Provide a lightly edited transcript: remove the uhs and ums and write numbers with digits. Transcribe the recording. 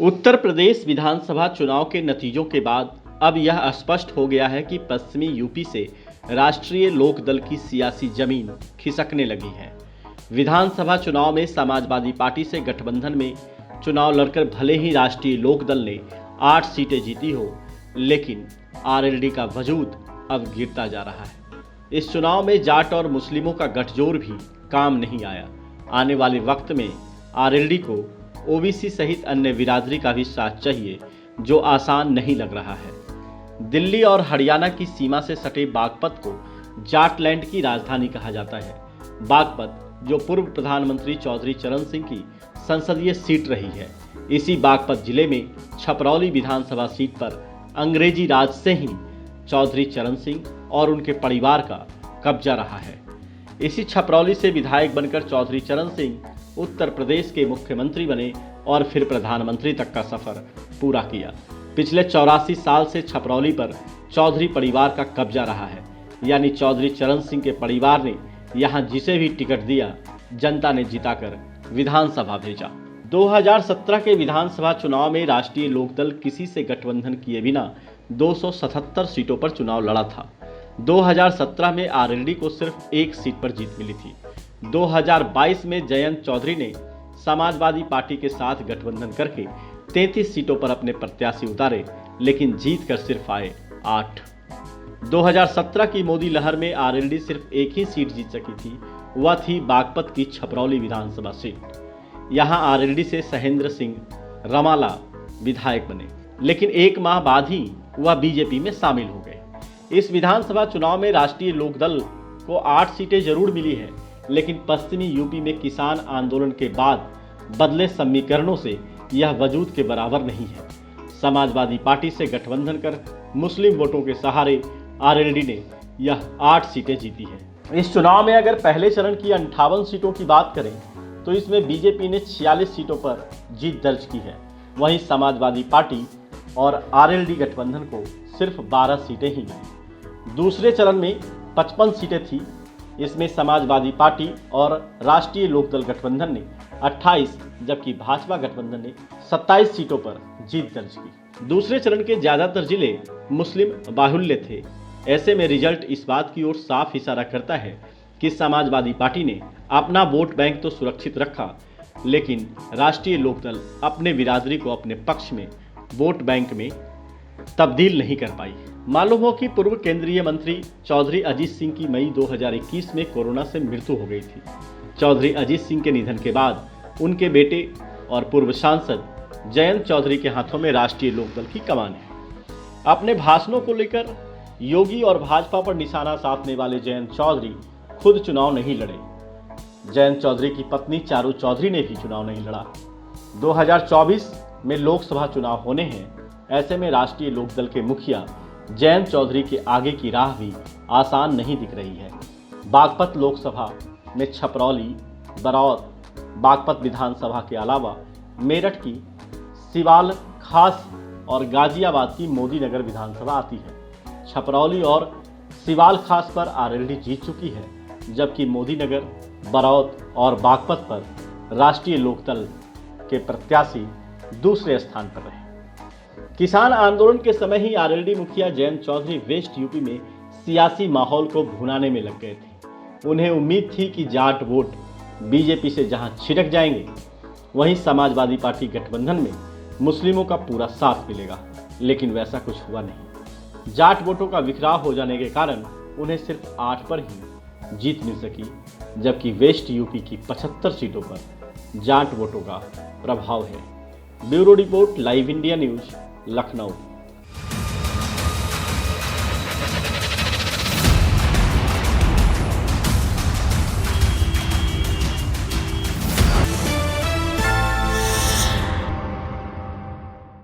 उत्तर प्रदेश विधानसभा चुनाव के नतीजों के बाद अब यह स्पष्ट हो गया है कि पश्चिमी यूपी से राष्ट्रीय लोकदल की सियासी जमीन खिसकने लगी है। विधानसभा चुनाव में समाजवादी पार्टी से गठबंधन में चुनाव लड़कर भले ही राष्ट्रीय लोकदल ने 8 सीटें जीती हो, लेकिन आरएलडी का वजूद अब गिरता जा रहा है। इस चुनाव में जाट और मुस्लिमों का गठजोड़ भी काम नहीं आया। आने वाले वक्त में आरएलडी को ओबीसी सहित अन्य बिरादरी का भी साथ चाहिए, जो आसान नहीं लग रहा है। दिल्ली और हरियाणा की सीमा से सटे बागपत को जाटलैंड की राजधानी कहा जाता है। बागपत, जो पूर्व प्रधानमंत्री चौधरी चरण सिंह की संसदीय सीट रही है, इसी बागपत जिले में छपरौली विधानसभा सीट पर अंग्रेजी राज से ही चौधरी चरण सिंह और उनके परिवार का कब्जा रहा है। इसी छपरौली से विधायक बनकर चौधरी चरण सिंह उत्तर प्रदेश के मुख्यमंत्री बने और फिर प्रधानमंत्री तक का सफर पूरा किया। पिछले 84 साल से छपरौली पर चौधरी परिवार का कब्जा रहा है, यानी चौधरी चरण सिंह के परिवार ने यहां जिसे भी टिकट दिया, जनता ने जिताकर विधानसभा भेजा। 2017 के विधानसभा चुनाव में राष्ट्रीय लोकदल किसी से गठबंधन किए बिना 277 सीटों पर चुनाव लड़ा था। 2017 में आरएलडी को सिर्फ 1 सीट पर जीत मिली थी। 2022 में जयंत चौधरी ने समाजवादी पार्टी के साथ गठबंधन करके 33 सीटों पर अपने प्रत्याशी उतारे, लेकिन जीत कर सिर्फ आए 8। 2017 की मोदी लहर में आरएलडी सिर्फ 1 ही सीट जीत सकी थी, वह थी बागपत की छपरौली विधानसभा सीट। यहां आरएलडी से सहेंद्र सिंह रमाला विधायक बने, लेकिन 1 माह बाद ही वह बीजेपी में शामिल हो गए। इस विधानसभा चुनाव में राष्ट्रीय लोकदल को 8 सीटें जरूर मिली है, लेकिन पश्चिमी यूपी में किसान आंदोलन के बाद बदले समीकरणों से यह वजूद के बराबर नहीं है। समाजवादी पार्टी से गठबंधन कर मुस्लिम वोटों के सहारे आरएलडी ने यह 8 सीटें जीती है। इस चुनाव में अगर पहले चरण की 58 सीटों की बात करें तो इसमें बीजेपी ने 46 सीटों पर जीत दर्ज की है। वहीं समाजवादी पार्टी और आरएलडी गठबंधन को सिर्फ 12 सीटें ही मिली। दूसरे चरण में 55 सीटें थी। इसमें समाजवादी पार्टी और राष्ट्रीय लोकदल गठबंधन ने 28, जबकि भाजपा गठबंधन ने 27 सीटों पर जीत दर्ज की। दूसरे चरण के ज्यादातर जिले मुस्लिम बाहुल्य थे। ऐसे में रिजल्ट इस बात की ओर साफ इशारा करता है कि समाजवादी पार्टी ने अपना वोट बैंक तो सुरक्षित रखा, लेकिन राष्ट्रीय लोकदल अपने बिरादरी को अपने पक्ष में वोट बैंक में तब्दील नहीं कर पाई। मालूम हो कि पूर्व केंद्रीय मंत्री चौधरी अजीत सिंह की मई 2021 में कोरोना से मृत्यु हो गई थी। चौधरी अजीत सिंह के निधन के बाद उनके बेटे और पूर्व सांसद जयंत चौधरी के हाथों में राष्ट्रीय लोकदल की कमान है। अपने भाषणों को लेकर योगी और भाजपा पर निशाना साधने वाले जयंत चौधरी खुद चुनाव नहीं लड़े। जयंत चौधरी की पत्नी चारू चौधरी ने भी चुनाव नहीं लड़ा। 2024 में लोकसभा चुनाव होने हैं। ऐसे में राष्ट्रीय लोकदल के मुखिया जयंत चौधरी के आगे की राह भी आसान नहीं दिख रही है। बागपत लोकसभा में छपरौली, बरौत, बागपत विधानसभा के अलावा मेरठ की सिवाल खास और गाजियाबाद की मोदी नगर विधानसभा आती है। छपरौली और सिवाल खास पर आरएलडी जीत चुकी है, जबकि मोदी नगर, बरौत और बागपत पर राष्ट्रीय लोकदल के प्रत्याशी दूसरे स्थान पर रहे। किसान आंदोलन के समय ही आरएलडी मुखिया जयंत चौधरी वेस्ट यूपी में सियासी माहौल को भुनाने में लग गए थे। उन्हें उम्मीद थी कि जाट वोट बीजेपी से जहां छिटक जाएंगे, वहीं समाजवादी पार्टी गठबंधन में मुस्लिमों का पूरा साथ मिलेगा, लेकिन वैसा कुछ हुआ नहीं। जाट वोटों का बिखराव हो जाने के कारण उन्हें सिर्फ 8 पर ही जीत मिल सकी, जबकि वेस्ट यूपी की 75 सीटों पर जाट वोटों का प्रभाव है। Bureau report, live India news, Lucknow.